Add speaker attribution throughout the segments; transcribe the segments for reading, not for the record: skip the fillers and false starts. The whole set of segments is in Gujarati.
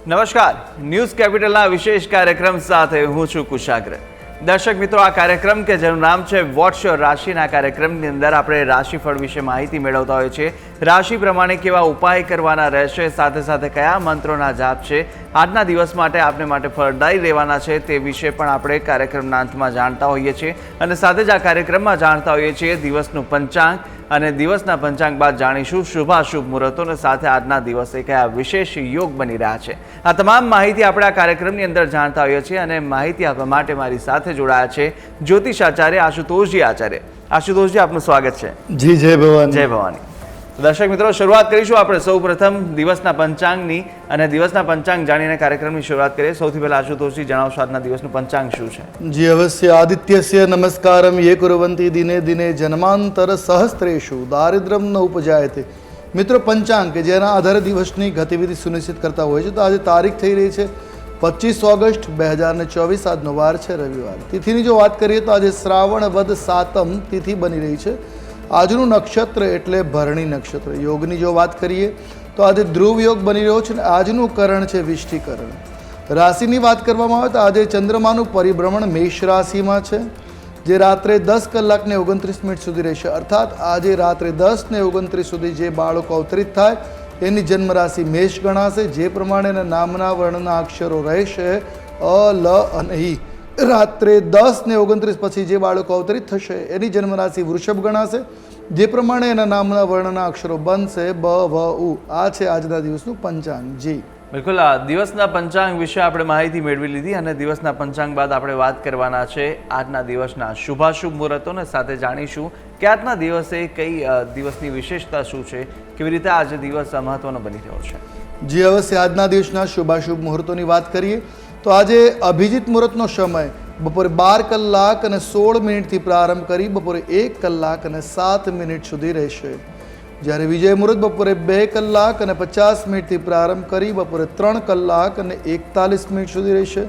Speaker 1: નમસ્કાર, ન્યૂઝ કેપિટલના વિશેષ કાર્યક્રમ સાથે હું છું કુશાગ્ર। દર્શક મિત્રો, આ કાર્યક્રમ કે જેનું નામ છે વોટ્સ યોર રાશિના કાર્યક્રમની અંદર આપણે રાશિફળ વિશે માહિતી મેળવતા હોઈએ છીએ। રાશિ પ્રમાણે કેવા ઉપાય કરવાના રહેશે, સાથે સાથે કયા મંત્રોના જાપ છે, આજના દિવસ માટે આપને માટે ફળદાયી રહેવાના છે તે વિશે પણ આપણે કાર્યક્રમના અંતમાં જાણતા હોઈએ છીએ। અને સાથે જ આ કાર્યક્રમમાં જાણતા હોઈએ છીએ દિવસનું પંચાંગ અને દિવસના પંચાંગ બાદ જાણીશું શુભાશુભ મુહૂર્તોને સાથે આજના દિવસે કયા વિશેષ યોગ બની રહ્યા છે। આ તમામ માહિતી આપણે આ કાર્યક્રમની અંદર જાણતા હોઈએ છીએ અને માહિતી આપવા માટે મારી સાથે જોડાયા છે જ્યોતિષાચાર્ય આશુતોષજી આચાર્ય। આશુતોષજી, આપનું સ્વાગત છે।
Speaker 2: જી, જય ભવાની।
Speaker 1: જય ભવાની। દર્શક મિત્રો, શરૂઆત કરીશું આપણે સૌપ્રથમ દિવસના પંચાંગની અને દિવસના પંચાંગ જાણીને કાર્યક્રમની શરૂઆત કરીએ। સૌથી પહેલા આશુતોષજી જણાવશો આજના દિવસનું પંચાંગ શું છે?
Speaker 2: જી અવશ્ય। આદિત્યસ્ય નમસ્કારમ યે કુર્વન્તિ દિને દિને જન્માંતર સહસ્ત્રેષુ દારિદ્ર્યમ ન ઉપજાયતે। મિત્રો, પંચાંગ કે જેના આધારે દિવસની ગતિવિધિ સુનિશ્ચિત કરતા હોય છે, તો આજે તારીખ થઈ રહી છે 25 ઓગસ્ટ 2024। આજનો વાર છે રવિવાર। તિથિની જો વાત કરીએ તો આજે શ્રાવણ વદ સાતમ તિથિ બની રહી છે। આજનું નક્ષત્ર એટલે ભરણી નક્ષત્ર। યોગની જો વાત કરીએ તો આજે ધ્રુવ યોગ બની રહ્યો છે અને આજનું કરણ છે વિષ્ટિકરણ। રાશિની વાત કરવામાં આવે તો આજે ચંદ્રમાનું પરિભ્રમણ મેષ રાશિમાં છે, જે રાત્રે 10:29 સુધી રહેશે। અર્થાત આજે રાત્રે 10:29 સુધી જે બાળકો અવતરિત થાય એની જન્મ રાશિ મેષ ગણાશે। જે પ્રમાણે એના નામના વર્ણના અક્ષરો રહેશે અ, લ અને ઈ। રાત્રે 10:29 પછી જે બાળકો અવતરિત થશે એની જન્મ રાશિ વૃષભ ગણાશે। જે પ્રમાણે એના નામના વર્ણના અક્ષરો બનશે બ, વ, ઉ। આ છે આજના દિવસનું પંચાંગ। જી
Speaker 1: બિલકુલ, આ દિવસના પંચાંગ વિશે આપણે માહિતી મેળવી લીધી અને દિવસના પંચાંગ બાદ આપણે વાત કરવાના છે આજના દિવસના શુભાશુભ મુહૂર્તોને સાથે જાણીશું કે આજના દિવસે કઈ દિવસની વિશેષતા શું છે, કેવી રીતે આજે દિવસ મહત્વનો બની રહ્યો છે।
Speaker 2: જી અવશ્ય। આજના દિવસના શુભાશુભ મુહૂર્તોની વાત કરીએ તો આજે અભિજીત મુહૂર્તનો સમય બપોરે 12:16 થી પ્રારંભ કરી બપોરે 1:07 સુધી રહેશે। જ્યારે વિજય મુહૂર્ત બપોરે 2:50 થી પ્રારંભ કરી બપોરે 3:41 સુધી રહેશે।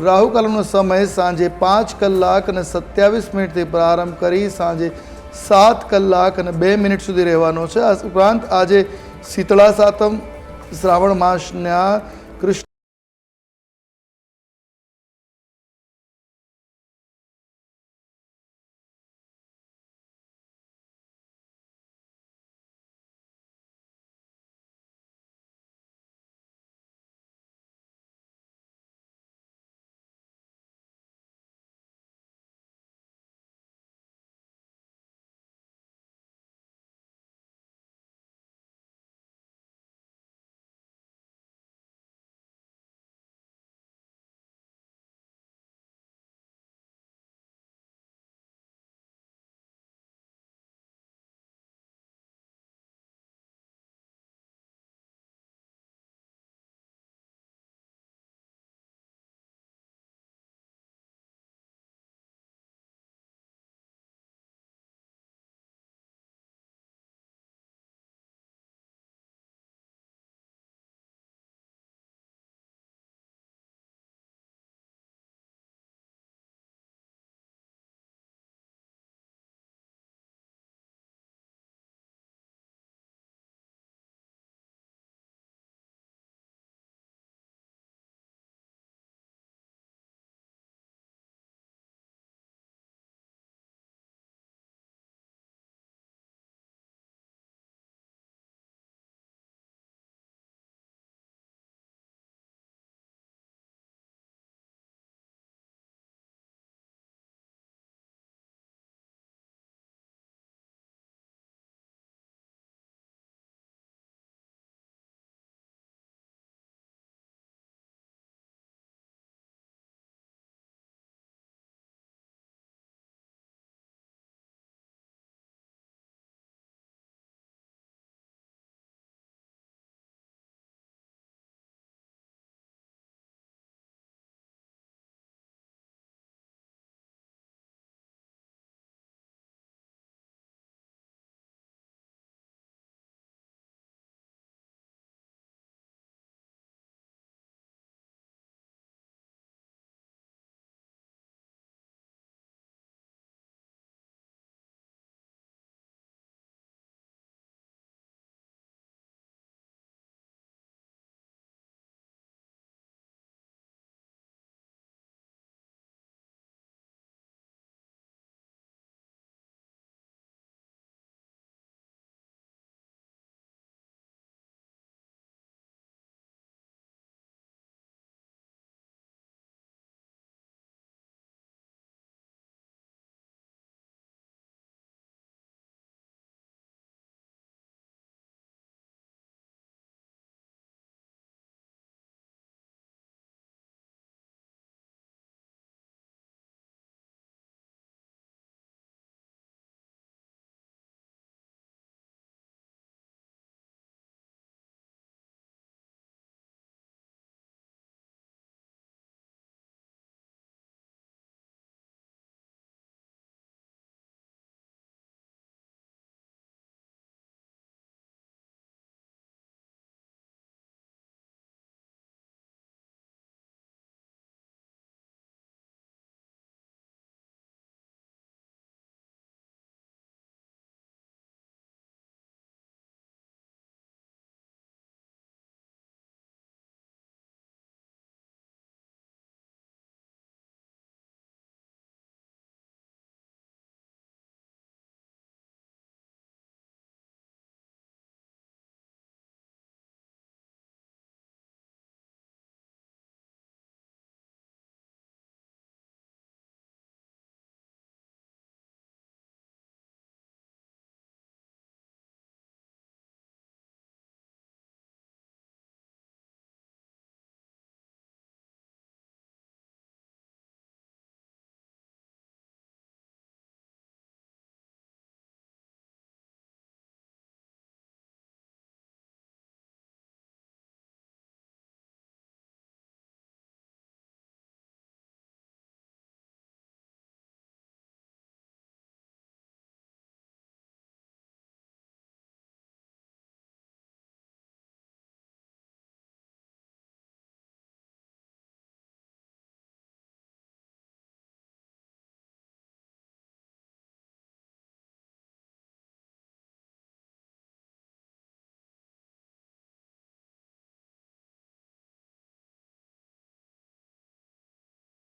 Speaker 2: રાહુકાલમનો સમય સાંજે 5:27 થી પ્રારંભ કરી સાંજે 7:02 સુધી રહેવાનો છે। આ ઉપરાંત આજે શીતળા સાતમ, શ્રાવણ માસના કૃષ્ણ